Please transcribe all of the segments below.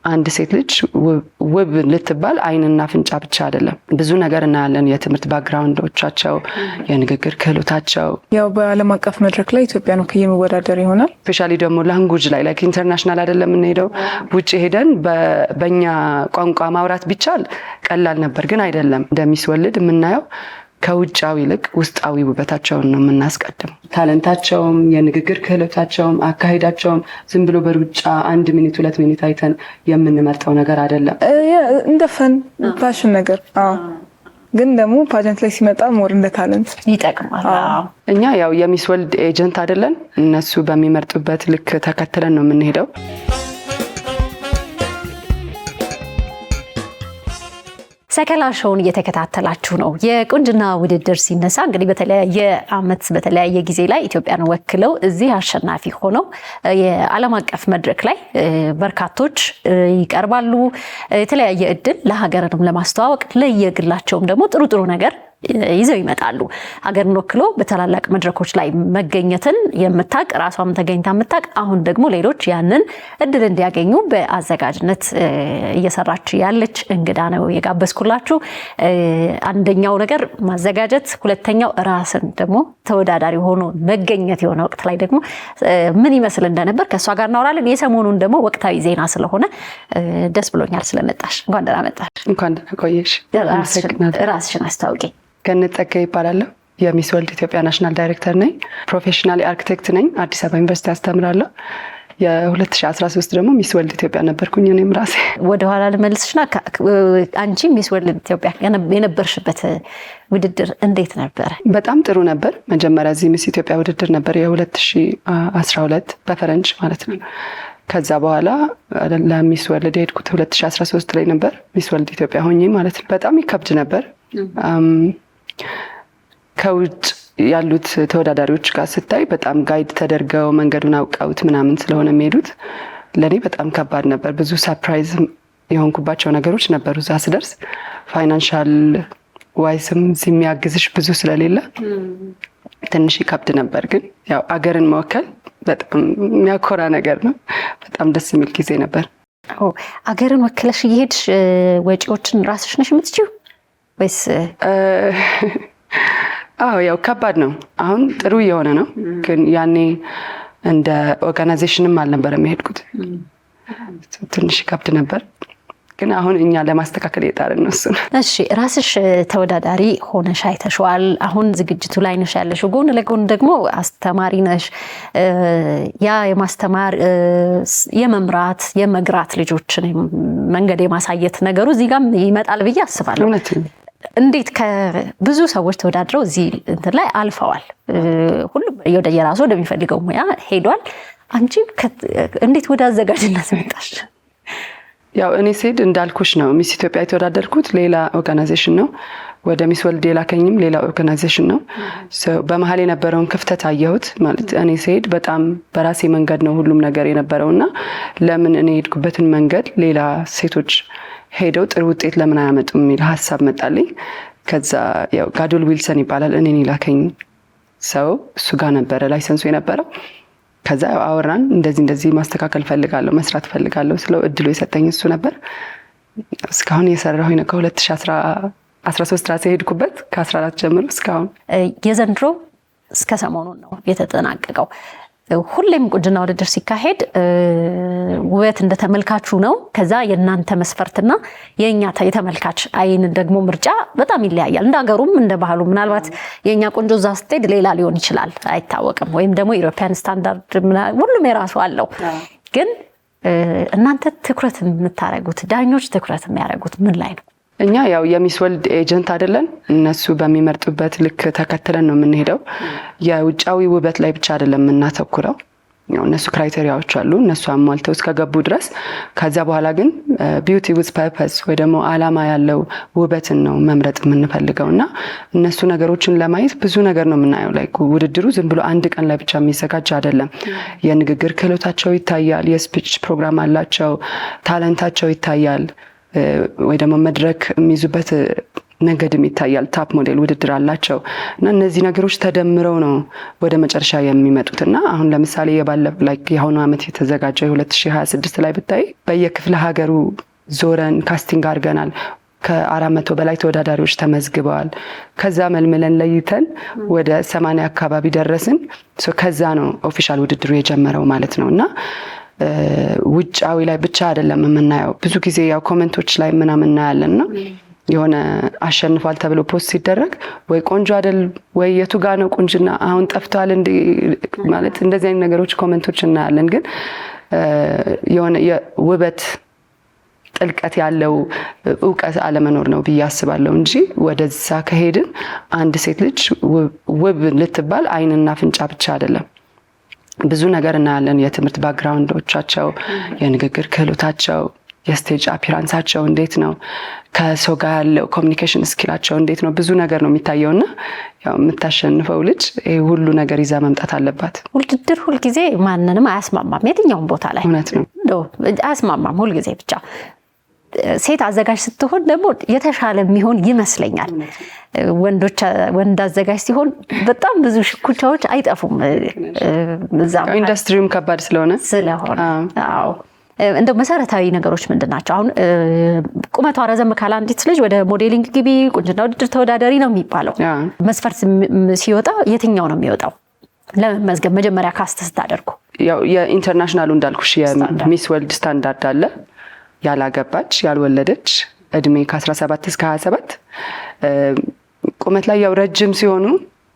አንድ ሴት ልጅ ውብ ልትባል አይንና አፍንጫ ብቻ አይደለም፣ ብዙ ነገር እናያለን። የትምህርት ባክግራውንዶቻቸው፣ የንግግር ክህሎታቸው። ያው በዓለም አቀፍ መድረክ ላይ ኢትዮጵያ ነው ከየመወዳደር ይሆናል። ስፔሻሊ ደግሞ ላንጉጅ ላይ ላይክ ኢንተርናሽናል አይደለም የምንሄደው። ውጭ ሄደን በእኛ ቋንቋ ማውራት ቢቻል ቀላል ነበር፣ ግን አይደለም። እንደሚስወልድ የምናየው ከውጫዊ ይልቅ ውስጣዊ ውበታቸውን ነው የምናስቀድም። ታለንታቸውም፣ የንግግር ክህሎታቸውም፣ አካሄዳቸውም ዝም ብሎ በሩጫ 1 ሚኒት 2 ሚኒት አይተን የምንመርጠው ነገር አይደለም። እንደ ፈን ፓሽን ነገር ግን ደግሞ ፓጀንት ላይ ሲመጣ ሞር እንደ ታለንት ይጠቅማል። እኛ ያው የሚስወልድ ኤጀንት አይደለን። እነሱ በሚመርጡበት ልክ ተከትለን ነው የምንሄደው። ሰከላ ሾውን እየተከታተላችሁ ነው። የቁንጅና ውድድር ሲነሳ እንግዲህ በተለያየ አመት በተለያየ ጊዜ ላይ ኢትዮጵያን ወክለው እዚህ አሸናፊ ሆነው የዓለም አቀፍ መድረክ ላይ በርካቶች ይቀርባሉ። የተለያየ እድል ለሀገርንም ለማስተዋወቅ ለየግላቸውም ደግሞ ጥሩ ነገር ይዘው ይመጣሉ። ሀገርን ወክሎ በተላላቅ መድረኮች ላይ መገኘትን የምታቅ ራሷም ተገኝታ የምታቅ አሁን ደግሞ ሌሎች ያንን እድል እንዲያገኙ በአዘጋጅነት እየሰራች ያለች እንግዳ ነው የጋበዝኩላችሁ። አንደኛው ነገር ማዘጋጀት፣ ሁለተኛው ራስን ደግሞ ተወዳዳሪ ሆኖ መገኘት የሆነ ወቅት ላይ ደግሞ ምን ይመስል እንደነበር ከሷ ጋር እናወራለን። የሰሞኑን ደግሞ ወቅታዊ ዜና ስለሆነ ደስ ብሎኛል ስለመጣሽ። እንኳን ደህና መጣሽ። እንኳን ደህና ቆየሽ። ራስሽን አስታውቂ። ገነት ጸጋዬ ይባላለሁ። የሚስ ወርልድ ኢትዮጵያ ናሽናል ዳይሬክተር ነኝ። ፕሮፌሽናል አርኪቴክት ነኝ። አዲስ አበባ ዩኒቨርሲቲ አስተምራለሁ። የ2013 ደግሞ ሚስ ወርልድ ኢትዮጵያ ነበርኩኝ እኔም ራሴ። ወደ ኋላ ልመልስሽና አንቺ ሚስ ወርልድ ኢትዮጵያ የነበርሽበት ውድድር እንዴት ነበር? በጣም ጥሩ ነበር። መጀመሪያ እዚህ ሚስ ኢትዮጵያ ውድድር ነበር የ2012 በፈረንጅ ማለት ነው። ከዛ በኋላ ለሚስ ወርልድ ሄድኩት 2013 ላይ ነበር ሚስ ወርልድ ኢትዮጵያ ሆኜ ማለት ነው። በጣም ይከብድ ነበር። ከውጭ ያሉት ተወዳዳሪዎች ጋር ስታይ በጣም ጋይድ ተደርገው መንገዱን አውቀውት ምናምን ስለሆነ የሚሄዱት ለኔ በጣም ከባድ ነበር። ብዙ ሰርፕራይዝ የሆንኩባቸው ነገሮች ነበሩ። እዛ ስደርስ ፋይናንሻል ዋይስም የሚያግዝሽ ብዙ ስለሌለ ትንሽ ይከብድ ነበር። ግን ያው አገርን መወከል በጣም የሚያኮራ ነገር ነው። በጣም ደስ የሚል ጊዜ ነበር። አገርን ወክለሽ እየሄድሽ ወጪዎችን ራስሽ ነሽ የምትችይው ወይስ? ያው ከባድ ነው። አሁን ጥሩ እየሆነ ነው። ግን ያኔ እንደ ኦርጋናይዜሽንም አልነበረም የሄድኩት። ትንሽ ይከብድ ነበር። ግን አሁን እኛ ለማስተካከል የጣርን ነው እሱ። እሺ፣ ራስሽ ተወዳዳሪ ሆነሽ አይተሽዋል። አሁን ዝግጅቱ ላይ ነሽ ያለሽው። ጎን ለጎን ደግሞ አስተማሪ ነሽ። ያ የማስተማር የመምራት የመግራት ልጆችን መንገድ የማሳየት ነገሩ እዚህ ጋርም ይመጣል ብዬ አስባለሁ። እንዴት ከብዙ ሰዎች ተወዳድረው እዚህ እንትን ላይ አልፈዋል። ሁሉም ወደ የራሱ ወደሚፈልገው ሙያ ሄዷል። አንቺ እንዴት ወደ አዘጋጅነት መጣሽ? ያው እኔ ስሄድ እንዳልኩሽ ነው ሚስ ኢትዮጵያ የተወዳደርኩት ሌላ ኦርጋናይዜሽን ነው። ወደ ሚስ ወርልድ የላከኝም ሌላ ኦርጋናይዜሽን ነው። በመሀል የነበረውን ክፍተት አየሁት። ማለት እኔ ስሄድ በጣም በራሴ መንገድ ነው ሁሉም ነገር የነበረውና ለምን እኔ ሄድኩበትን መንገድ ሌላ ሴቶች ሄደው ጥሩ ውጤት ለምን አያመጡም የሚል ሀሳብ መጣልኝ። ከዛ ያው ጋዶል ዊልሰን ይባላል እኔን የላከኝ ሰው፣ እሱ ጋር ነበረ ላይሰንሱ የነበረው። ከዛ አወራን። እንደዚህ ማስተካከል ፈልጋለሁ፣ መስራት ፈልጋለሁ ስለው እድሉ የሰጠኝ እሱ ነበር። እስካሁን የሰራሁኝ ነው ከ2013 ራሴ ሄድኩበት ከ14 ጀምሮ እስካሁን። የዘንድሮ እስከ ሰሞኑን ነው የተጠናቀቀው። ሁሌም ቁንጅና ውድድር ሲካሄድ ውበት እንደተመልካቹ ነው። ከዛ የእናንተ መስፈርትና የኛ የተመልካች አይን ደግሞ ምርጫ በጣም ይለያያል። እንደ ሀገሩም እንደ ባህሉ ምናልባት የኛ ቆንጆ እዛ ስትሄድ ሌላ ሊሆን ይችላል፣ አይታወቅም። ወይም ደግሞ ኢሮፒያን ስታንዳርድ ሁሉም የራሱ አለው። ግን እናንተ ትኩረት የምታረጉት ዳኞች ትኩረት የሚያረጉት ምን ላይ ነው? እኛ ያው የሚስ ወርልድ ኤጀንት አይደለን። እነሱ በሚመርጡበት ልክ ተከትለን ነው የምንሄደው። የውጫዊ ውበት ላይ ብቻ አይደለም የምናተኩረው። ያው እነሱ ክራይቴሪያዎች አሉ፣ እነሱ አሟልተው እስከገቡ ድረስ። ከዛ በኋላ ግን ቢዩቲ ዊዝ ፐርፐስ ወይ ደግሞ አላማ ያለው ውበትን ነው መምረጥ የምንፈልገው እና እነሱ ነገሮችን ለማየት ብዙ ነገር ነው የምናየው። ላይ ውድድሩ ዝም ብሎ አንድ ቀን ላይ ብቻ የሚዘጋጅ አይደለም። የንግግር ክህሎታቸው ይታያል፣ የስፒች ፕሮግራም አላቸው፣ ታለንታቸው ይታያል፣ ወይ ደግሞ መድረክ የሚይዙበት መንገድም ይታያል። ታፕ ሞዴል ውድድር አላቸው እና እነዚህ ነገሮች ተደምረው ነው ወደ መጨረሻ የሚመጡት። እና አሁን ለምሳሌ የአሁኑ ዓመት የተዘጋጀው 2026 ላይ ብታይ በየክፍለ ሀገሩ ዞረን ካስቲንግ አድርገናል። ከ400 በላይ ተወዳዳሪዎች ተመዝግበዋል። ከዛ መልምለን ለይተን ወደ 80 አካባቢ ደረስን። ከዛ ነው ኦፊሻል ውድድሩ የጀመረው ማለት ነው። እና ውጫዊ ላይ ብቻ አይደለም የምናየው። ብዙ ጊዜ ያው ኮሜንቶች ላይ ምናምን እናያለን እና የሆነ አሸንፏል ተብሎ ፖስት ሲደረግ ወይ ቆንጆ አይደል ወይ የቱ ጋ ነው ቁንጅና አሁን ጠፍቷል እንዴ ማለት እንደዚህ አይነት ነገሮች ኮሜንቶች እናያለን። ግን የሆነ የውበት ጥልቀት ያለው እውቀት አለመኖር ነው ብዬ አስባለሁ እንጂ ወደዛ ከሄድን አንድ ሴት ልጅ ውብ ልትባል አይንና አፍንጫ ብቻ አይደለም። ብዙ ነገር እናያለን። የትምህርት ባክግራውንዶቻቸው፣ የንግግር ክህሎታቸው፣ የስቴጅ አፒራንሳቸው እንዴት ነው፣ ከሰው ጋር ያለው ኮሚኒኬሽን ስኪላቸው እንዴት ነው፣ ብዙ ነገር ነው የሚታየውና ያው የምታሸንፈው ልጅ ይሄ ሁሉ ነገር ይዛ መምጣት አለባት። ውድድር ሁልጊዜ ማንንም አያስማማም። የትኛውም ቦታ ላይ እውነት ነው አያስማማም ሁልጊዜ ብቻ ሴት አዘጋጅ ስትሆን ደግሞ የተሻለ የሚሆን ይመስለኛል። ወንድ አዘጋጅ ሲሆን በጣም ብዙ ሽኩቻዎች አይጠፉም። እዛም ኢንዱስትሪውም ከባድ ስለሆነ አዎ እንደው መሰረታዊ ነገሮች ምንድናቸው? አሁን ቁመቷ ረዘም ካለ አንዲት ልጅ ወደ ሞዴሊንግ ግቢ ቁንጅና ውድድር ተወዳዳሪ ነው የሚባለው። መስፈርት ሲወጣ የትኛው ነው የሚወጣው ለመመዝገብ መጀመሪያ ካስት ስታደርጉ? ያው የኢንተርናሽናሉ እንዳልኩሽ የሚስ ወርልድ ስታንዳርድ አለ። ያላገባች ያልወለደች እድሜ ከ17 እስከ 27 ቁመት ላይ ያው ረጅም ሲሆኑ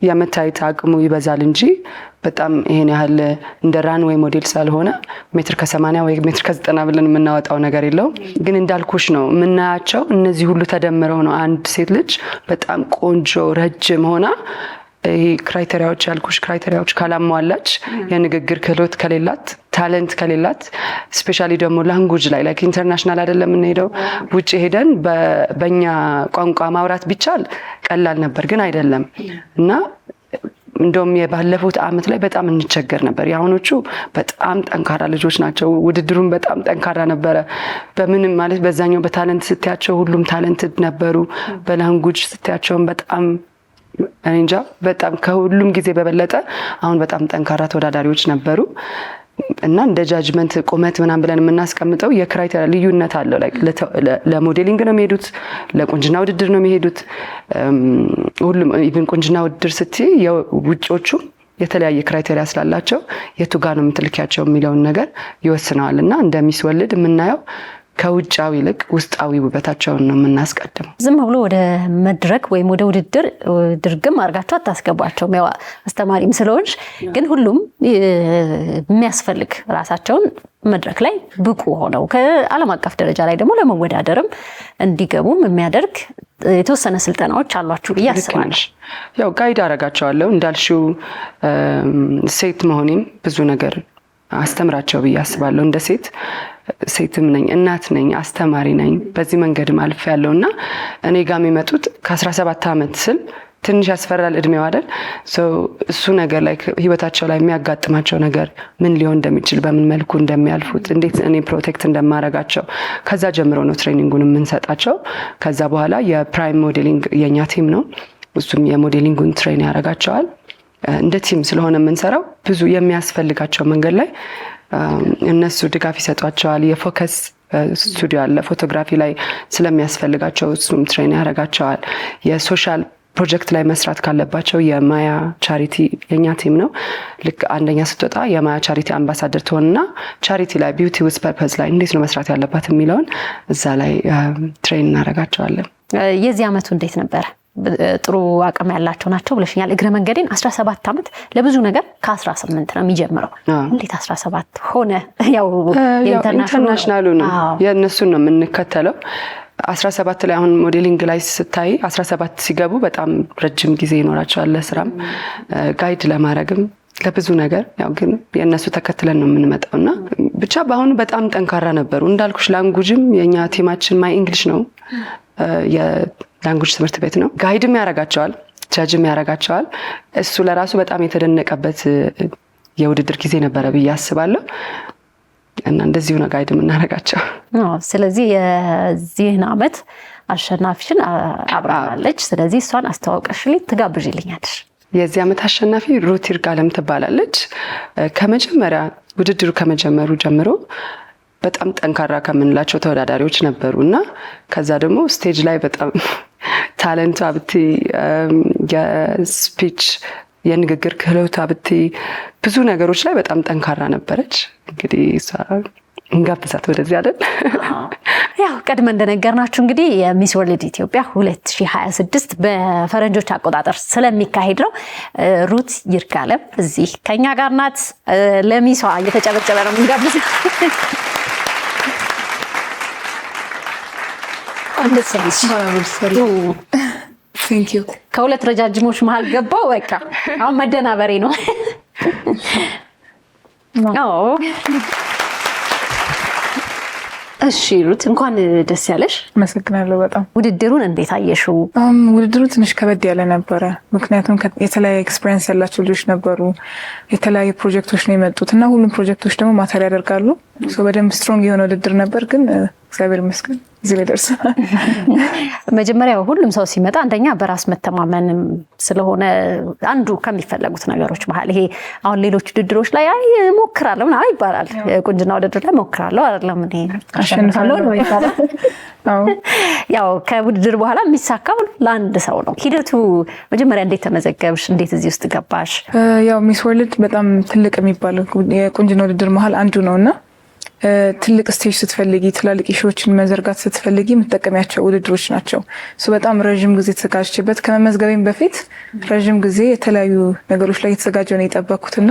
የመታየት አቅሙ ይበዛል እንጂ በጣም ይሄን ያህል እንደ ራንዌይ ሞዴል ሳልሆነ ሜትር ከ80 ወይ ሜትር ከ90 ብለን የምናወጣው ነገር የለውም። ግን እንዳልኩሽ ነው የምናያቸው እነዚህ ሁሉ ተደምረው ነው አንድ ሴት ልጅ በጣም ቆንጆ ረጅም ሆና ይሄ ክራይቴሪያዎች ያልኩሽ ክራይቴሪያዎች ካላሟላች፣ የንግግር ክህሎት ከሌላት፣ ታለንት ከሌላት፣ ስፔሻሊ ደግሞ ላንጉጅ ላይ ላይክ ኢንተርናሽናል አይደለም የምንሄደው ውጭ ሄደን በእኛ ቋንቋ ማውራት ቢቻል ቀላል ነበር፣ ግን አይደለም እና እንደውም የባለፉት አመት ላይ በጣም እንቸገር ነበር። የአሁኖቹ በጣም ጠንካራ ልጆች ናቸው። ውድድሩም በጣም ጠንካራ ነበረ። በምንም ማለት በዛኛው በታለንት ስትያቸው ሁሉም ታለንትድ ነበሩ። በላንጉጅ ስትያቸውም በጣም እንጃ በጣም ከሁሉም ጊዜ በበለጠ አሁን በጣም ጠንካራ ተወዳዳሪዎች ነበሩ እና እንደ ጃጅመንት ቁመት ምናምን ብለን የምናስቀምጠው የክራይቴሪያ ልዩነት አለው። ለሞዴሊንግ ነው የሚሄዱት፣ ለቁንጅና ውድድር ነው የሚሄዱት። ሁሉም ኢቭን ቁንጅና ውድድር ስትይ የውጮቹ የተለያየ ክራይቴሪያ ስላላቸው የቱ ጋር ነው የምትልኪያቸው የሚለውን ነገር ይወስነዋል። እና እንደሚስወልድ የምናየው ከውጫዊ ይልቅ ውስጣዊ ውበታቸውን ነው የምናስቀድመው። ዝም ብሎ ወደ መድረክ ወይም ወደ ውድድር ድርግም አድርጋቸው አታስገቧቸውም። ያው አስተማሪም ስለሆንሽ፣ ግን ሁሉም የሚያስፈልግ ራሳቸውን መድረክ ላይ ብቁ ሆነው ከዓለም አቀፍ ደረጃ ላይ ደግሞ ለመወዳደርም እንዲገቡም የሚያደርግ የተወሰነ ስልጠናዎች አሏችሁ ብዬ አስባለሁ። ያው ጋይድ አደርጋቸዋለሁ እንዳልሽው ሴት መሆኔም ብዙ ነገር አስተምራቸው ብዬ አስባለሁ። እንደ ሴትም ነኝ፣ እናት ነኝ፣ አስተማሪ ነኝ። በዚህ መንገድ ማልፍ ያለውና እኔ ጋር የሚመጡት ከ17 ዓመት ስል ትንሽ ያስፈራል እድሜው አይደል? እሱ ነገር ላይ ህይወታቸው ላይ የሚያጋጥማቸው ነገር ምን ሊሆን እንደሚችል፣ በምን መልኩ እንደሚያልፉት፣ እንዴት እኔ ፕሮቴክት እንደማረጋቸው ከዛ ጀምሮ ነው ትሬኒንጉን የምንሰጣቸው። ከዛ በኋላ የፕራይም ሞዴሊንግ የኛ ቲም ነው፣ እሱም የሞዴሊንጉን ትሬን ያደርጋቸዋል። እንደ ቲም ስለሆነ የምንሰራው ብዙ የሚያስፈልጋቸው መንገድ ላይ እነሱ ድጋፍ ይሰጧቸዋል። የፎከስ ስቱዲዮ አለ ፎቶግራፊ ላይ ስለሚያስፈልጋቸው እሱም ትሬን ያደርጋቸዋል። የሶሻል ፕሮጀክት ላይ መስራት ካለባቸው የማያ ቻሪቲ የኛ ቲም ነው። ልክ አንደኛ ስትወጣ የማያ ቻሪቲ አምባሳደር ትሆንና ቻሪቲ ላይ ቢዩቲ ዊዝ ፐርፐዝ ላይ እንዴት ነው መስራት ያለባት የሚለውን እዛ ላይ ትሬን እናደርጋቸዋለን። የዚህ አመቱ እንዴት ነበር? ጥሩ አቅም ያላቸው ናቸው ብለሽኛል። እግረ መንገዴን 17 ዓመት ለብዙ ነገር ከ18 ነው የሚጀምረው። እንዴት 17 ሆነ? ያው ኢንተርናሽናሉ ነው የእነሱን ነው የምንከተለው። 17 ላይ አሁን ሞዴሊንግ ላይ ስታይ 17 ሲገቡ በጣም ረጅም ጊዜ ይኖራቸዋል ለስራም ጋይድ ለማድረግም ለብዙ ነገር። ያው ግን የእነሱ ተከትለን ነው የምንመጣውና ብቻ በአሁኑ በጣም ጠንካራ ነበሩ። እንዳልኩሽ ላንጉጅም የኛ ቲማችን ማይ እንግሊሽ ነው፣ የላንጉጅ ትምህርት ቤት ነው። ጋይድም ያረጋቸዋል፣ ጃጅም ያረጋቸዋል። እሱ ለራሱ በጣም የተደነቀበት የውድድር ጊዜ ነበረ ብዬ አስባለሁ። እና እንደዚሁ ነው ጋይድ የምናረጋቸው። ስለዚህ የዚህን አመት አሸናፊሽን አብራናለች። ስለዚህ እሷን አስተዋውቀሽልኝ ትጋብዥልኛለሽ። የዚህ ዓመት አሸናፊ ሩት ይርጋለም ትባላለች። ከመጀመሪያ ውድድሩ ከመጀመሩ ጀምሮ በጣም ጠንካራ ከምንላቸው ተወዳዳሪዎች ነበሩና ከዛ ደግሞ ስቴጅ ላይ በጣም ታለንቷ ብቲ የስፒች የንግግር ክህሎቷ ብቲ ብዙ ነገሮች ላይ በጣም ጠንካራ ነበረች። እንግዲህ እሷ እንጋብዛት ወደዚህ አይደል? ያው ቀድመ እንደነገርናችሁ እንግዲህ የሚስ ወርልድ ኢትዮጵያ 2026 በፈረንጆች አቆጣጠር ስለሚካሄድ ነው። ሩት ይርጋለም እዚህ ከኛ ጋር ናት። ለሚሷ እየተጨበጨበ ነው እንጋብዝ። ከሁለት ረጃጅሞች መሀል ገባው። በቃ አሁን መደናበሬ ነው። እሺ ሩት እንኳን ደስ ያለሽ። አመሰግናለሁ በጣም። ውድድሩን እንዴት አየሽው? ውድድሩ ትንሽ ከበድ ያለ ነበረ። ምክንያቱም የተለያየ ኤክስፒሪየንስ ያላቸው ልጆች ነበሩ። የተለያዩ ፕሮጀክቶች ነው የመጡት እና ሁሉም ፕሮጀክቶች ደግሞ ማተር ያደርጋሉ። በደንብ ስትሮንግ የሆነ ውድድር ነበር። ግን እግዚአብሔር ይመስገን እዚህ ላይ ደርሰናል። መጀመሪያ ሁሉም ሰው ሲመጣ አንደኛ በራስ መተማመንም ስለሆነ አንዱ ከሚፈለጉት ነገሮች መሀል ይሄ አሁን ሌሎች ውድድሮች ላይ አይ ሞክራለሁ ምናምን ይባላል። ቁንጅና ውድድር ላይ ሞክራለሁ አይደለም እንዴ አሸንፋለሁ ነው ይባላል። ያው ከውድድር በኋላ የሚሳካው ለአንድ ሰው ነው። ሂደቱ መጀመሪያ እንዴት ተመዘገብሽ? እንዴት እዚህ ውስጥ ገባሽ? ያው ሚስ ወርልድ በጣም ትልቅ የሚባለው የቁንጅና ውድድር መሀል አንዱ ነውና ትልቅ ስቴጅ ስትፈልጊ ትላልቅ ሾዎችን መዘርጋት ስትፈልጊ የምትጠቀሚያቸው ውድድሮች ናቸው። በጣም ረዥም ጊዜ ተዘጋጅቼበት ከመመዝገቤም በፊት ረዥም ጊዜ የተለያዩ ነገሮች ላይ የተዘጋጀው ነው የጠበኩትና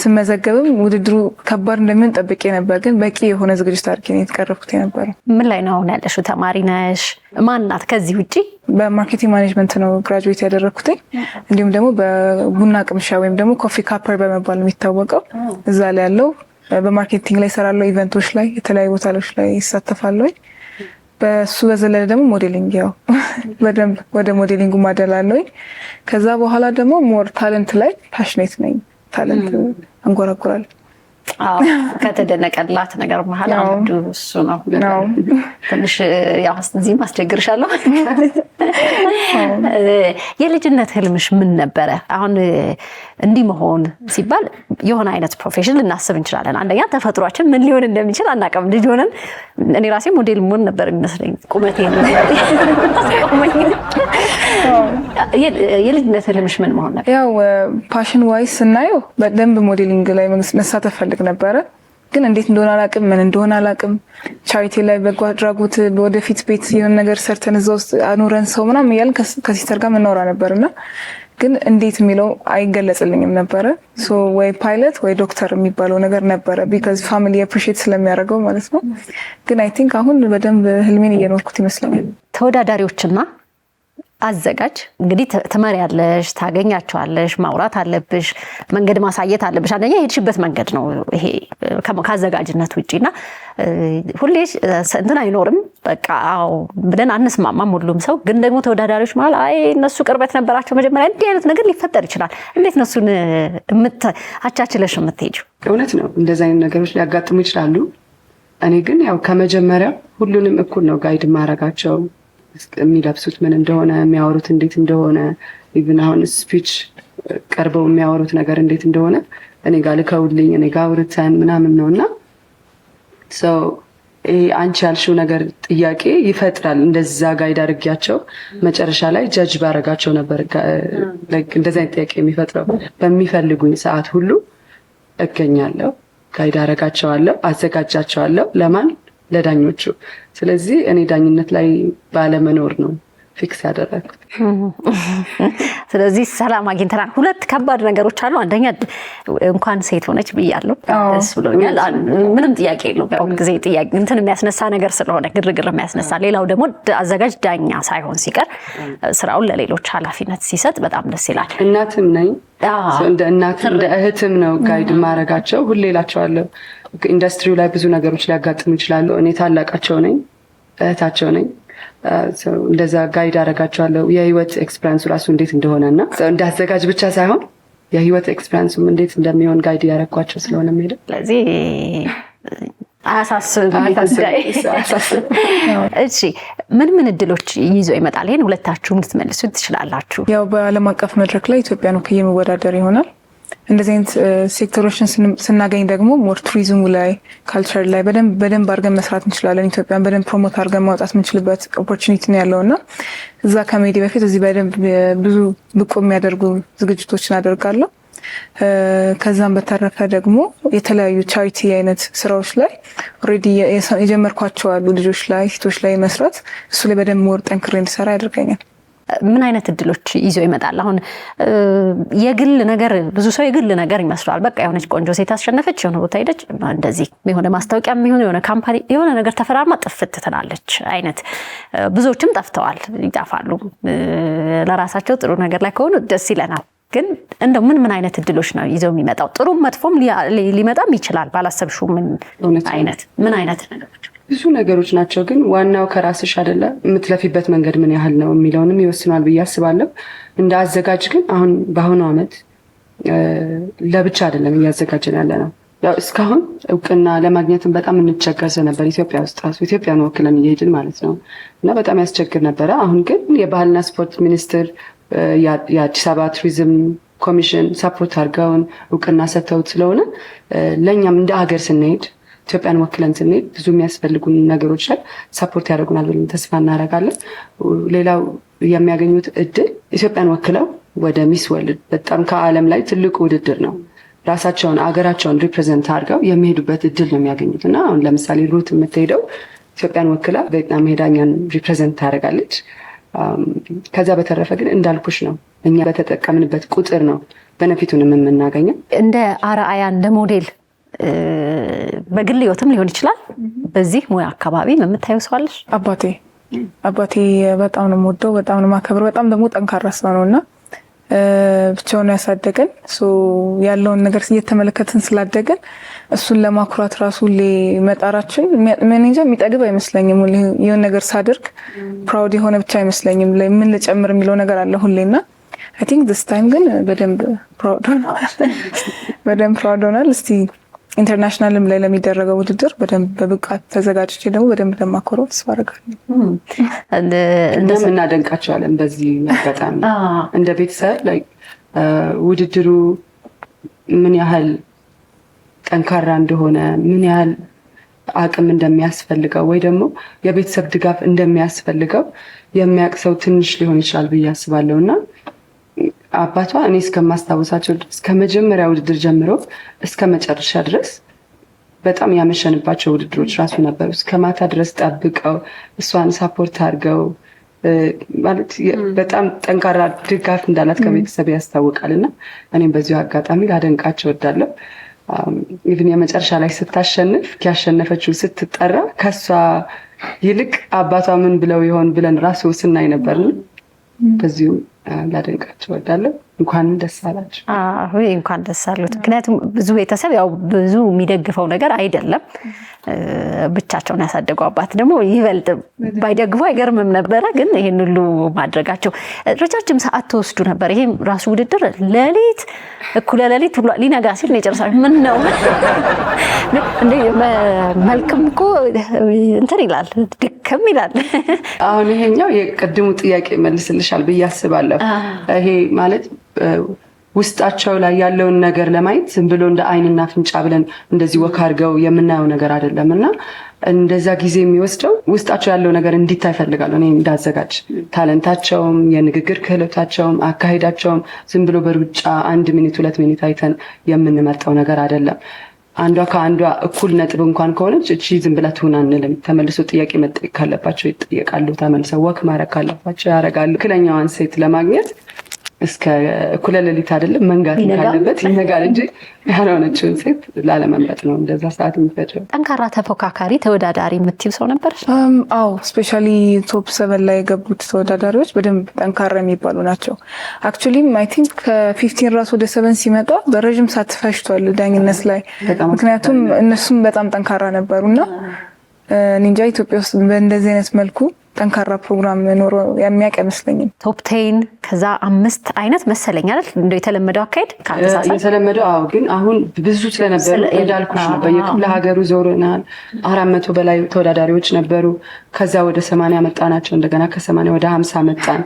ስመዘገብም ውድድሩ ከባድ እንደሚሆን ጠብቄ ነበር። ግን በቂ የሆነ ዝግጅት አድርጌ ነው የተቀረብኩት የነበረው። ምን ላይ ነው አሁን ያለሽው? ተማሪ ነሽ? ማናት ከዚህ ውጪ? በማርኬቲንግ ማኔጅመንት ነው ግራጁዌት ያደረግኩት። እንዲሁም ደግሞ በቡና ቅምሻ ወይም ደግሞ ኮፊ ካፐር በመባል የሚታወቀው እዛ ላይ ያለው በማርኬቲንግ ላይ ሰራለሁ። ኢቨንቶች ላይ የተለያዩ ቦታዎች ላይ ይሳተፋለሁ። በሱ በዘለለ ደግሞ ሞዴሊንግ ያው በደንብ ወደ ሞዴሊንጉ ማደላለሁ። ከዛ በኋላ ደግሞ ሞር ታለንት ላይ ፓሽኔት ነኝ። ታለንት አንጎራጉራለሁ። ከተደነቀላት ነገር መሀል አንዱ እሱ ነው። ትንሽ ያው እዚህም አስቸግርሻለሁ። የልጅነት ህልምሽ ምን ነበረ? አሁን እንዲህ መሆን ሲባል የሆነ አይነት ፕሮፌሽን ልናስብ እንችላለን። አንደኛ ተፈጥሯችን ምን ሊሆን እንደሚችል አናውቅም። ልጅ ሆነን እኔ ራሴ ሞዴል መሆን ነበር የሚመስለኝ ቁመቴ ነው። የልጅነት ህልምሽ ምን መሆን ነበር? ያው ፓሽን ዋይስ ስናየው በደንብ ሞዴሊንግ ላይ መሳተፍ ፈልግ ነበረ። ግን እንዴት እንደሆነ አላውቅም፣ ምን እንደሆነ አላውቅም። ቻሪቲ ላይ በጎ አድራጎት ወደፊት ቤት የሆነ ነገር ሰርተን እዛ ውስጥ አኑረን ሰው ምናምን እያልን ከሲስተር ጋር የምናወራ ነበርና ግን እንዴት የሚለው አይገለጽልኝም ነበረ። ወይ ፓይለት ወይ ዶክተር የሚባለው ነገር ነበረ ቢካዝ ፋሚሊ አፕሪሺየት ስለሚያደርገው ማለት ነው። ግን አይ ቲንክ አሁን በደንብ ህልሜን እየኖርኩት ይመስለኛል። ተወዳዳሪዎችና አዘጋጅ እንግዲህ ትመሪያለሽ፣ ታገኛቸዋለሽ፣ ማውራት አለብሽ፣ መንገድ ማሳየት አለብሽ። አንደኛ የሄድሽበት መንገድ ነው ይሄ ከአዘጋጅነት ውጪና ሁሌ እንትን አይኖርም። በቃ አዎ ብለን አንስማማም ሁሉም ሰው። ግን ደግሞ ተወዳዳሪዎች ማለት አይ እነሱ ቅርበት ነበራቸው መጀመሪያ እንዲህ አይነት ነገር ሊፈጠር ይችላል። እንዴት እነሱን አቻችለሽ የምትሄጂው? እውነት ነው እንደዚህ አይነት ነገሮች ሊያጋጥሙ ይችላሉ። እኔ ግን ያው ከመጀመሪያ ሁሉንም እኩል ነው ጋይድ ማረጋቸው። የሚለብሱት ምን እንደሆነ፣ የሚያወሩት እንዴት እንደሆነ፣ ኢቭን አሁን ስፒች ቀርበው የሚያወሩት ነገር እንዴት እንደሆነ እኔ ጋር ልከውልኝ እኔ ጋር አውርተን ምናምን ነውና አንቺ ያልሽው ነገር ጥያቄ ይፈጥራል። እንደዛ ጋይድ አድርጊያቸው መጨረሻ ላይ ጀጅ ባረጋቸው ነበር። እንደዛ አይነት ጥያቄ የሚፈጥረው በሚፈልጉኝ ሰዓት ሁሉ እገኛለሁ፣ ጋይድ አረጋቸዋለሁ፣ አዘጋጃቸዋለሁ። ለማን? ለዳኞቹ። ስለዚህ እኔ ዳኝነት ላይ ባለመኖር ነው ፊክስ ያደረኩት። ስለዚህ ሰላም አግኝተናል። ሁለት ከባድ ነገሮች አሉ። አንደኛ እንኳን ሴት ሆነች ብያለሁ፣ ደስ ብሎኛል። ምንም ጥያቄ የለውም። ጊዜ ጥያቄ እንትን የሚያስነሳ ነገር ስለሆነ ግርግር የሚያስነሳ። ሌላው ደግሞ አዘጋጅ ዳኛ ሳይሆን ሲቀር ስራውን ለሌሎች ኃላፊነት ሲሰጥ በጣም ደስ ይላል። እናትም ነኝ፣ እንደ እናት እንደ እህትም ነው ጋይድ ማረጋቸው። ሁሌ እላቸዋለሁ ኢንዱስትሪው ላይ ብዙ ነገሮች ሊያጋጥሙ ይችላሉ። እኔ ታላቃቸው ነኝ፣ እህታቸው ነኝ። እንደዛ ጋይድ አረጋቸዋለሁ። የህይወት ኤክስፒሪየንሱ ራሱ እንዴት እንደሆነና እንዳዘጋጅ ብቻ ሳይሆን የህይወት ኤክስፒሪየንሱም እንዴት እንደሚሆን ጋይድ ያረኳቸው ስለሆነ ሄደ። ስለዚህ አያሳስብም። እሺ ምን እድሎች ይዞ ይመጣል? ይሄን ሁለታችሁም ልትመልሱ ትችላላችሁ። ያው በዓለም አቀፍ መድረክ ላይ ኢትዮጵያን ወክዬ መወዳደር ይሆናል። እንደዚህ አይነት ሴክተሮችን ስናገኝ ደግሞ ሞር ቱሪዝሙ ላይ ካልቸር ላይ በደንብ አድርገን መስራት እንችላለን። ኢትዮጵያን በደንብ ፕሮሞት አድርገን ማውጣት የምንችልበት ኦፖርቹኒቲ ነው ያለውና እዛ ከመሄዴ በፊት እዚህ በደንብ ብዙ ብቁ የሚያደርጉ ዝግጅቶችን አደርጋለሁ። ከዛም በተረፈ ደግሞ የተለያዩ ቻሪቲ አይነት ስራዎች ላይ ኦልሬዲ የጀመርኳቸው አሉ ልጆች ላይ ሴቶች ላይ መስራት እሱ ላይ በደንብ ሞር ጠንክሬ እንድሰራ ያደርገኛል። ምን አይነት እድሎች ይዞ ይመጣል? አሁን የግል ነገር ብዙ ሰው የግል ነገር ይመስላል። በቃ የሆነች ቆንጆ ሴት አስሸነፈች፣ የሆነ ቦታ ሄደች፣ እንደዚህ የሆነ ማስታወቂያ የሚሆን የሆነ ካምፓኒ የሆነ ነገር ተፈራርማ ጥፍት ትላለች አይነት ብዙዎችም ጠፍተዋል፣ ይጣፋሉ። ለራሳቸው ጥሩ ነገር ላይ ከሆኑ ደስ ይለናል። ግን እንደው ምን አይነት እድሎች ነው ይዘው የሚመጣው? ጥሩም መጥፎም ሊመጣም ይችላል። ባላሰብሽው ምን አይነት ነገሮች? ብዙ ነገሮች ናቸው። ግን ዋናው ከራስሽ አይደለ የምትለፊበት መንገድ ምን ያህል ነው የሚለውንም ይወስናል ብዬ አስባለሁ። እንደ አዘጋጅ ግን በአሁኑ ዓመት ለብቻ አይደለም እያዘጋጀን ያለ ነው። ያው እስካሁን እውቅና ለማግኘትም በጣም እንቸገር ነበር። ኢትዮጵያ ውስጥ ራሱ ኢትዮጵያን ወክለን እየሄድን ማለት ነው እና በጣም ያስቸግር ነበረ። አሁን ግን የባህልና ስፖርት ሚኒስቴር የአዲስ አበባ ቱሪዝም ኮሚሽን ሰፖርት አድርገውን እውቅና ሰጥተውት ስለሆነ ለእኛም እንደ ሀገር ስንሄድ ኢትዮጵያን ወክለን ስንሄድ ብዙ የሚያስፈልጉን ነገሮች ላይ ሰፖርት ያደርጉናል ብለን ተስፋ እናደርጋለን። ሌላው የሚያገኙት እድል ኢትዮጵያን ወክለው ወደ ሚስ ወርልድ በጣም ከዓለም ላይ ትልቁ ውድድር ነው። ራሳቸውን አገራቸውን ሪፕሬዘንት አድርገው የሚሄዱበት እድል ነው የሚያገኙት እና አሁን ለምሳሌ ሩት የምትሄደው ኢትዮጵያን ወክላ ቪየትናም ሄዳኛን ሪፕሬዘንት ታደርጋለች። ከዛ በተረፈ ግን እንዳልኩሽ ነው እኛ በተጠቀምንበት ቁጥር ነው በነፊቱንም የምናገኘው። እንደ አርአያ እንደ ሞዴል በግል ህይወትም ሊሆን ይችላል በዚህ ሙያ አካባቢ የምታየው ሰው አለሽ? አባቴ በጣም ነው የምወደው፣ በጣም ነው የማከብረው። በጣም ደግሞ ጠንካራ ሰው ነውና ብቻውን ያሳደገን ያለውን ነገር እየተመለከትን ስላደገን እሱን ለማኩራት ራሱ መጣራችን እንጃ የሚጠግብ አይመስለኝም። የሆነ ነገር ሳደርግ ፕራውድ የሆነ ብቻ አይመስለኝም። ምን ልጨምር የሚለው ነገር አለ ሁሌና አይ ቲንክ ዲስ ታይም ግን በደንብ ፕራውድ ሆናል። እስቲ ኢንተርናሽናልም ላይ ለሚደረገው ውድድር በደንብ በብቃት ተዘጋጅቼ ደግሞ በደንብ ለማኮረው ተስፋ አደርጋለሁ። እናደንቃቸዋለን። በዚህ በጣም እንደ ቤተሰብ ላይ ውድድሩ ምን ያህል ጠንካራ እንደሆነ ምን ያህል አቅም እንደሚያስፈልገው ወይ ደግሞ የቤተሰብ ድጋፍ እንደሚያስፈልገው የሚያውቅ ሰው ትንሽ ሊሆን ይችላል ብዬ አስባለሁና አባቷ እኔ እስከማስታወሳቸው ድረስ ከመጀመሪያ ውድድር ጀምሮ እስከ መጨረሻ ድረስ በጣም ያመሸንባቸው ውድድሮች ራሱ ነበሩ። እስከ ማታ ድረስ ጠብቀው እሷን ሳፖርት አድርገው ማለት በጣም ጠንካራ ድጋፍ እንዳላት ከቤተሰብ ያስታውቃልና እኔም በዚሁ አጋጣሚ ላደንቃቸው እወዳለሁ። ኢቭን የመጨረሻ ላይ ስታሸንፍ ያሸነፈችው ስትጠራ ከሷ ይልቅ አባቷ ምን ብለው ይሆን ብለን ራሱ ስናይ ነበርና በዚሁ ላደንቃቸው እወዳለሁ። እንኳን ደስ አላችሁ። እንኳን ደስ አሉት። ምክንያቱም ብዙ ቤተሰብ ያው ብዙ የሚደግፈው ነገር አይደለም። ብቻቸውን ያሳደጉ አባት ደግሞ ይበልጥ ባይደግፉ አይገርምም ነበረ። ግን ይሄን ሁሉ ማድረጋቸው ረጃጅም ሰዓት ተወስዱ ነበር። ይሄ ራሱ ውድድር ሌሊት እኩለ ሌሊት ሊነጋ ሲል ነው የጨረሳችሁ። ምን ነው እንዴ መልክም እኮ እንትን ይላል ድክም ይላል። አሁን ይሄኛው የቀድሙ ጥያቄ መልስልሻል ብዬ አስባለሁ። ይሄ ማለት ውስጣቸው ላይ ያለውን ነገር ለማየት ዝም ብሎ እንደ አይንና ፍንጫ ብለን እንደዚህ ወክ አድርገው የምናየው ነገር አይደለም እና እንደዛ ጊዜ የሚወስደው ውስጣቸው ያለው ነገር እንዲታይ እፈልጋለሁ። እኔ እንዳዘጋጅ ታለንታቸውም የንግግር ክህሎታቸውም አካሄዳቸውም ዝም ብሎ በሩጫ 1 ሚኒት 2 ሚኒት አይተን የምንመርጠው ነገር አይደለም። አንዷ ከአንዷ እኩል ነጥብ እንኳን ከሆነች እቺ ዝም ብላ ትሆን አንልም። ተመልሶ ጥያቄ መጠየቅ ካለባቸው ይጠየቃሉ። ተመልሰው ወክ ማድረግ ካለባቸው ያደርጋሉ። ትክክለኛዋን ሴት ለማግኘት እስከ እኩለ ሌሊት አይደለም መንጋት ካለበት ይነጋል እንጂ ያልሆነችውን ሴት ላለመምረጥ ነው እንደዛ ሰዓት የሚፈጀው። ጠንካራ ተፎካካሪ ተወዳዳሪ የምትይው ሰው ነበር? አዎ ስፔሻሊ ቶፕ 7 ላይ የገቡት ተወዳዳሪዎች በደንብ ጠንካራ የሚባሉ ናቸው። አክቹዋሊም አይ ቲንክ ከ15 ራሱ ወደ 7 ሲመጣ በረጅም ሰዓት ፈጅቷል ዳኝነት ላይ። ምክንያቱም እነሱም በጣም ጠንካራ ነበሩና ኒንጃ ኢትዮጵያ ውስጥ በእንደዚህ አይነት መልኩ ጠንካራ ፕሮግራም ኖሮ የሚያውቅ አይመስለኝም። ቶፕ 10 ከዛ 5 አይነት መሰለኝ አይደል እንደው የተለመደው አካሄድ የተለመደው። አዎ ግን አሁን ብዙ ስለነበሩ እንዳልኩሽ ነው በየክፍለ ሀገሩ ዞርናል። 400 በላይ ተወዳዳሪዎች ነበሩ። ከዛ ወደ 80 መጣናቸው። እንደገና ከ80 ወደ 50 መጣን።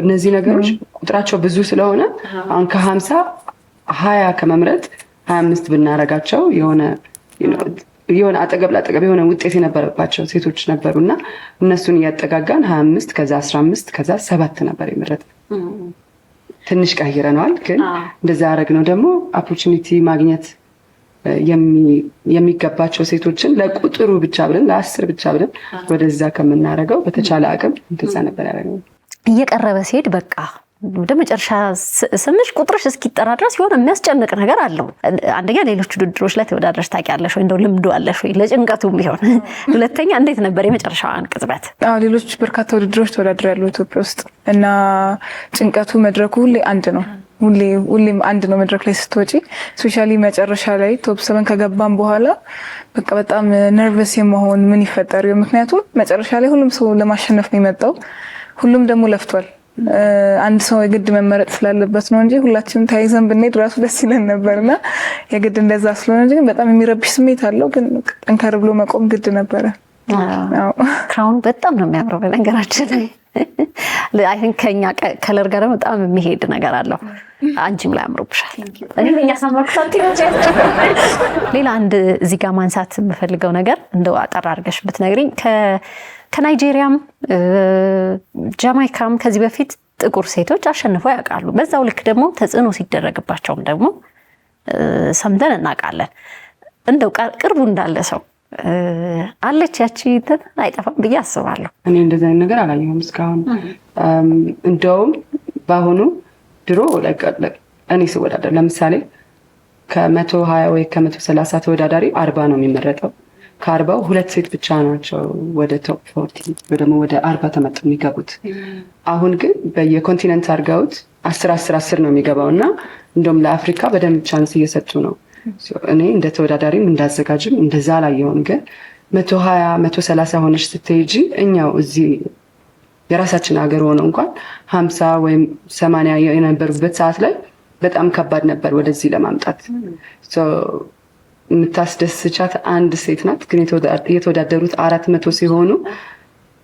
እነዚህ ነገሮች ቁጥራቸው ብዙ ስለሆነ አሁን ከ50 20 ከመምረጥ 25 ብናረጋቸው የሆነ አጠገብ ለአጠገብ የሆነ ውጤት የነበረባቸው ሴቶች ነበሩና እነሱን እያጠጋጋን 25 ከዛ 15 ከዛ 7 ነበር የመረጥ። ትንሽ ቀይረነዋል። ግን እንደዛ ያደረግነው ደግሞ ኦፖርቹኒቲ ማግኘት የሚገባቸው ሴቶችን ለቁጥሩ ብቻ ብለን ለ10 ብቻ ብለን ወደዛ ከምናረገው በተቻለ አቅም እንደዛ ነበር ያደረግነው። እየቀረበ ሲሄድ በቃ ወደ መጨረሻ ስምሽ ቁጥርሽ እስኪጠራ ድረስ የሆነ የሚያስጨንቅ ነገር አለው። አንደኛ ሌሎች ውድድሮች ላይ ተወዳድረሽ ታውቂያለሽ ወይ? እንደው ልምዱ አለሽ ወይ? ለጭንቀቱም ቢሆን። ሁለተኛ እንዴት ነበር የመጨረሻዋን ቅጽበት? ሌሎች በርካታ ውድድሮች ተወዳድሬያለሁ ኢትዮጵያ ውስጥ እና ጭንቀቱ መድረኩ ሁሌ አንድ ነው። ሁሌም አንድ ነው መድረክ ላይ ስትወጪ። ስፔሻሊ መጨረሻ ላይ ቶፕ 7 ከገባን በኋላ በቃ በጣም ነርቨስ የመሆን ምን ይፈጠር። ምክንያቱም መጨረሻ ላይ ሁሉም ሰው ለማሸነፍ ነው የመጣው። ሁሉም ደግሞ ለፍቷል። አንድ ሰው የግድ መመረጥ ስላለበት ነው እንጂ ሁላችንም ተያይዘን ብንሄድ ራሱ ደስ ይለን ነበርና የግድ እንደዛ ስለሆነ እንጂ በጣም የሚረብሽ ስሜት አለው። ግን ጠንከር ብሎ መቆም ግድ ነበረ። ክራውን በጣም ነው የሚያምረው በነገራችን ላይ። አይ ቲንክ ከኛ ከለር ጋር በጣም የሚሄድ ነገር አለው። አንቺም ላይ አምሮብሻል። እኔ ያሳመርኩት ሌላ አንድ እዚህ ጋር ማንሳት የምፈልገው ነገር እንደው አጠር አድርገሽ ብትነግሪኝ ከናይጄሪያም ጃማይካም ከዚህ በፊት ጥቁር ሴቶች አሸንፈው ያውቃሉ። በዛው ልክ ደግሞ ተጽዕኖ ሲደረግባቸውም ደግሞ ሰምተን እናውቃለን። እንደው ቅርቡ እንዳለ ሰው አለች ያቺ አይጠፋም ብዬ አስባለሁ። እኔ እንደዛ ነገር አላየሁም እስካሁን። እንደውም በአሁኑ ድሮ እኔ ስወዳደር ለምሳሌ ከ120 ወይ ከ130 ተወዳዳሪ 40 ነው የሚመረጠው። ከ40 2 ሴት ብቻ ናቸው ወደ ቶፕ 40 ወይ ደግሞ ወደ 40 ተመጥቶ የሚገቡት። አሁን ግን በየኮንቲኔንት አድርገውት 10 ነው የሚገባውና እንደውም ለአፍሪካ በደንብ ቻንስ እየሰጡ ነው። እኔ እንደ ተወዳዳሪም እንዳዘጋጅም እንደዛ አላየሁም። ግን 120 130 ሆነሽ ስትሄጂ እኛው እዚህ የራሳችን ሀገር ሆነ እንኳን 50 ወይም 80 የነበሩበት ሰዓት ላይ በጣም ከባድ ነበር ወደዚህ ለማምጣት። የምታስደስቻት አንድ ሴት ናት። ግን የተወዳደሩት 400 ሲሆኑ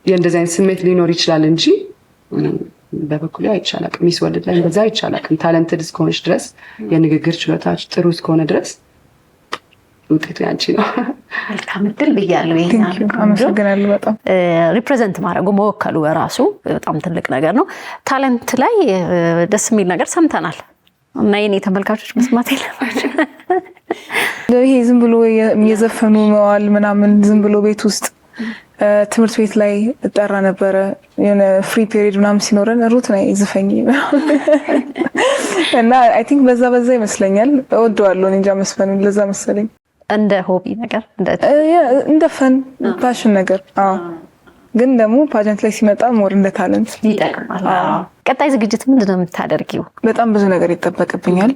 የእንደዚህ አይነት ስሜት ሊኖር ይችላል እንጂ በበኩሌ አይቻላል። ሚስ ወርልድ ላይ እንደዛ አይቻላል። ታለንትድ እስከሆነች ድረስ የንግግር ችሎታች ጥሩ እስከሆነ ድረስ ውጤቱ ያንቺ ነው። መልካም እድል ብያለሁ። አመሰግናለሁ በጣም ሪፕሬዘንት ማድረጉ መወከሉ በራሱ በጣም ትልቅ ነገር ነው። ታለንት ላይ ደስ የሚል ነገር ሰምተናል እና የኔ ተመልካቾች መስማት የለባቸው። ይሄ ዝም ብሎ የዘፈኑ መዋል ምናምን ዝም ብሎ ቤት ውስጥ ትምህርት ቤት ላይ እጠራ ነበረ። የሆነ ፍሪ ፔሪድ ምናምን ሲኖረን ሩት ነው ዝፈኝ እና አይ ቲንክ በዛ ይመስለኛል እወደዋለሁ። እንጃ መስፈኑ ለዛ መሰለኝ እንደ ሆቢ ነገር እንደ ፈን ፓሽን ነገር። ግን ደግሞ ፓጀንት ላይ ሲመጣ ሞር እንደ ታለንት ይጠቅማል። ቀጣይ ዝግጅት ምንድነው የምታደርጊው? በጣም ብዙ ነገር ይጠበቅብኛል።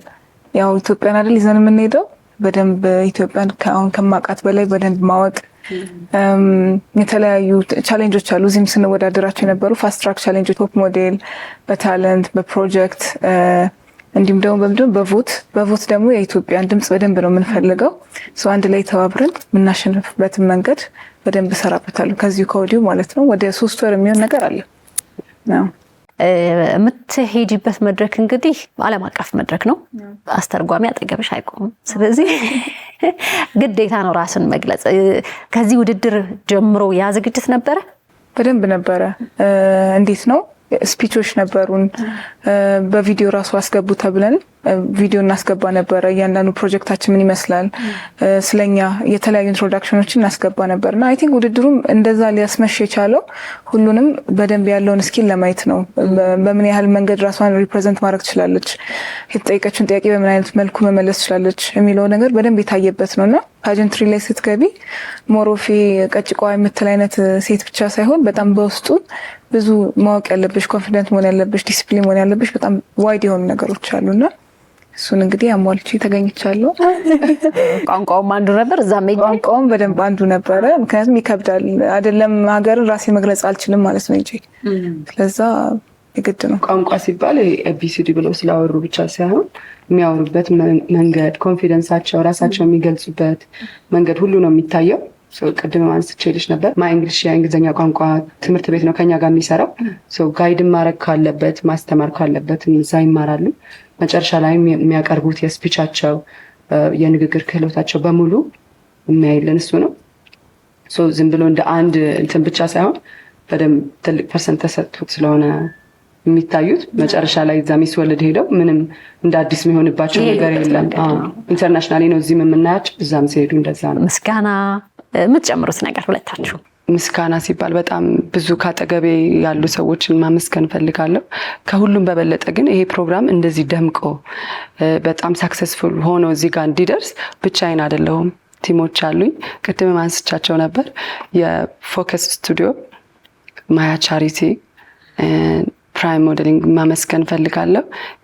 ያው ኢትዮጵያን አይደል ይዘን የምንሄደው። በደንብ ኢትዮጵያን አሁን ከማውቃት በላይ በደንብ ማወቅ። የተለያዩ ቻሌንጆች አሉ እዚህም ስንወዳደራቸው የነበሩ ፋስት ትራክ ቻሌንጆች፣ ቶፕ ሞዴል፣ በታለንት፣ በፕሮጀክት እንዲሁም ደግሞ በቮት ደግሞ የኢትዮጵያን ድምጽ በደንብ ነው የምንፈልገው። አንድ ላይ ተባብረን የምናሸንፍበትን መንገድ በደንብ እሰራበታለሁ ከዚሁ ከወዲሁ ማለት ነው። ወደ 3 ወር የሚሆን ነገር አለ። የምትሄጂበት መድረክ እንግዲህ ዓለም አቀፍ መድረክ ነው። አስተርጓሚ አጠገብሽ አይቆምም። ስለዚህ ግዴታ ነው ራስን መግለጽ። ከዚህ ውድድር ጀምሮ ያ ዝግጅት ነበረ? በደንብ ነበረ። እንዴት ነው ስፒቾች ነበሩን። በቪዲዮ ራሱ አስገቡ ተብለን ቪዲዮ እናስገባ ነበረ። እያንዳንዱ ፕሮጀክታችን ምን ይመስላል ስለኛ የተለያዩ ኢንትሮዳክሽኖችን እናስገባ ነበርና አይ ቲንክ ውድድሩም እንደዛ ሊያስመሽ የቻለው ሁሉንም በደንብ ያለውን ስኪል ለማየት ነው። በምን ያህል መንገድ ራሷን ሪፕሬዘንት ማድረግ ትችላለች፣ የተጠየቀችውን ጥያቄ በምን አይነት መልኩ መመለስ ትችላለች የሚለው ነገር በደንብ የታየበት ነውና ፓጀንትሪ ላይ ስትገቢ ሞሮፌ ቀጭቋ የምትል አይነት ሴት ብቻ ሳይሆን በጣም በውስጡ ብዙ ማወቅ ያለብሽ፣ ኮንፊደንት መሆን ያለብሽ፣ ዲሲፕሊን መሆን ያለብሽ በጣም ዋይድ የሆኑ ነገሮች አሉና እሱን እንግዲህ አሟልቼ ተገኝቻለሁ። ቋንቋውም አንዱ ነበር እዛም ቋንቋውም በደንብ አንዱ ነበረ። ምክንያቱም ይከብዳል አይደለም ሀገርን ራሴ መግለጽ አልችልም ማለት ነው እንጂ ስለዛ የግድ ነው። ቋንቋ ሲባል ኤቢሲዲ ብለው ስላወሩ ብቻ ሳይሆን የሚያወሩበት መንገድ፣ ኮንፊደንሳቸው፣ ራሳቸው የሚገልጹበት መንገድ ሁሉ ነው የሚታየው። ቅድም አንስቼልሽ ነበር ማይ እንግሊሽ የእንግሊዝኛ ቋንቋ ትምህርት ቤት ነው ከኛ ጋር የሚሰራው። ጋይድን ማድረግ ካለበት ማስተማር ካለበት እዛ ይማራሉ። መጨረሻ ላይ የሚያቀርቡት የስፒቻቸው የንግግር ክህሎታቸው በሙሉ የሚያይልን እሱ ነው። ዝም ብሎ እንደ አንድ እንትን ብቻ ሳይሆን በደንብ ትልቅ ፐርሰንት ተሰጥቶት ስለሆነ የሚታዩት መጨረሻ ላይ እዛ ሚስ ወርልድ ሄደው ምንም እንደ አዲስ የሚሆንባቸው ነገር የለም። ኢንተርናሽናሊ ነው እዚህም የምናያቸው እዛም ሲሄዱ እንደዛ ነው። ምስጋና የምትጨምሩት ነገር ሁለታችሁ? ምስጋና ሲባል በጣም ብዙ ካጠገቤ ያሉ ሰዎችን ማመስገን ፈልጋለሁ። ከሁሉም በበለጠ ግን ይሄ ፕሮግራም እንደዚህ ደምቆ በጣም ሳክሰስፉል ሆኖ እዚህ ጋር እንዲደርስ ብቻዬን አይደለሁም። ቲሞች አሉኝ። ቅድም አንስቻቸው ነበር። የፎከስ ስቱዲዮ፣ ማያ ቻሪቲ፣ ፕራይም ሞዴሊንግ ማመስገን ፈልጋለሁ።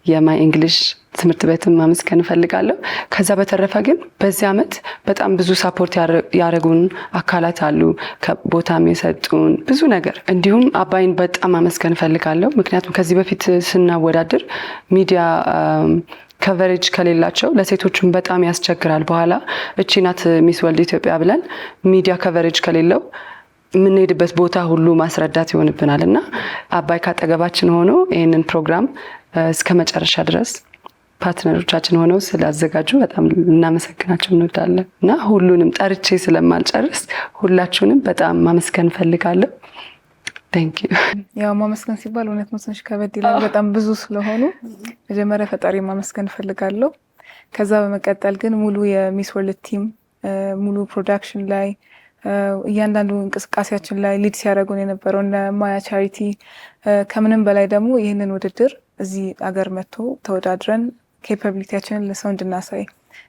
የማይ እንግሊሽ ትምህርት ቤትን ማመስገን ፈልጋለሁ። ከዛ በተረፈ ግን በዚህ ዓመት በጣም ብዙ ሳፖርት ያደረጉን አካላት አሉ፣ ቦታም የሰጡን ብዙ ነገር። እንዲሁም አባይን በጣም ማመስገን ፈልጋለሁ። ምክንያቱም ከዚህ በፊት ስናወዳድር ሚዲያ ከቨሬጅ ከሌላቸው ለሴቶቹም በጣም ያስቸግራል። በኋላ እቺ ናት ሚስ ወርልድ ኢትዮጵያ ብለን ሚዲያ ከቨሬጅ ከሌለው የምንሄድበት ቦታ ሁሉ ማስረዳት ይሆንብናል እና አባይ ካጠገባችን ሆኖ ይህንን ፕሮግራም እስከ መጨረሻ ድረስ ፓርትነሮቻችን ሆነው ስላዘጋጁ በጣም ልናመሰግናቸው እንወዳለን እና ሁሉንም ጠርቼ ስለማልጨርስ ሁላችሁንም በጣም ማመስገን ፈልጋለሁ። ቴንክ ዩ። ያው ማመስገን ሲባል እውነት ነው ትንሽ ከበድ ይላል፣ በጣም ብዙ ስለሆኑ መጀመሪያ ፈጣሪ ማመስገን ፈልጋለሁ። ከዛ በመቀጠል ግን ሙሉ የሚስ ወርልድ ቲም ሙሉ ፕሮዳክሽን ላይ እያንዳንዱ እንቅስቃሴያችን ላይ ሊድ ሲያደርጉን የነበረው እነ ማያ ቻሪቲ፣ ከምንም በላይ ደግሞ ይህንን ውድድር እዚህ አገር መጥቶ ተወዳድረን ኬፓቢሊቲያችንን ለሰው እንድናሳይ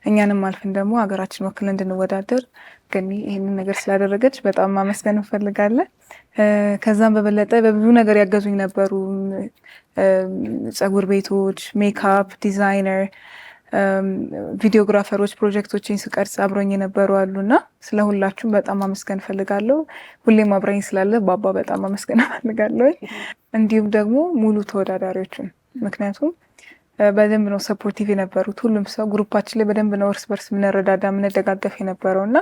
እኛንም አልፈን ደግሞ ሀገራችን ወክለን እንድንወዳደር ግን ይህንን ነገር ስላደረገች በጣም ማመስገን እንፈልጋለን። ከዛም በበለጠ በብዙ ነገር ያገዙኝ ነበሩ። ፀጉር ቤቶች፣ ሜካፕ ዲዛይነር፣ ቪዲዮግራፈሮች፣ ፕሮጀክቶችን ስቀርጽ አብሮኝ የነበሩ አሉና ስለ ሁላችሁም በጣም ማመስገን ፈልጋለሁ። ሁሌም አብረኝ ስላለ ባባ በጣም ማመስገን ፈልጋለሁ። እንዲሁም ደግሞ ሙሉ ተወዳዳሪዎችን፣ ምክንያቱም በደንብ ነው ሰፖርቲቭ የነበሩት። ሁሉም ሰው ግሩፓችን ላይ በደንብ ነው እርስ በርስ የምንረዳዳ የምንደጋገፍ የነበረው እና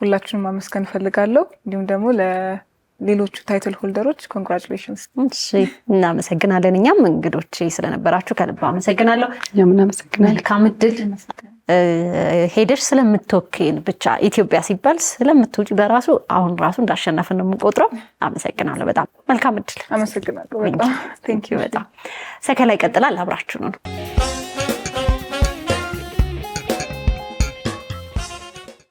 ሁላችሁንም ማመስገን ፈልጋለሁ። እንዲሁም ደግሞ ሌሎቹ ታይትል ሆልደሮች ኮንግራቹሌሽንስ። እሺ እናመሰግናለን። እኛም እንግዶች ስለነበራችሁ ከልብ አመሰግናለሁ። እናመሰግናለን። መልካም እድል። ሄደሽ ስለምትወክል ብቻ ኢትዮጵያ ሲባል ስለምትውጪ በራሱ አሁን ራሱ እንዳሸነፍን ነው የምንቆጥረው። አመሰግናለሁ። በጣም መልካም እድል። አመሰግናለሁ። በጣም ቴንክ ዩ። በጣም ሰከላ ይቀጥላል። አብራችሁ ነው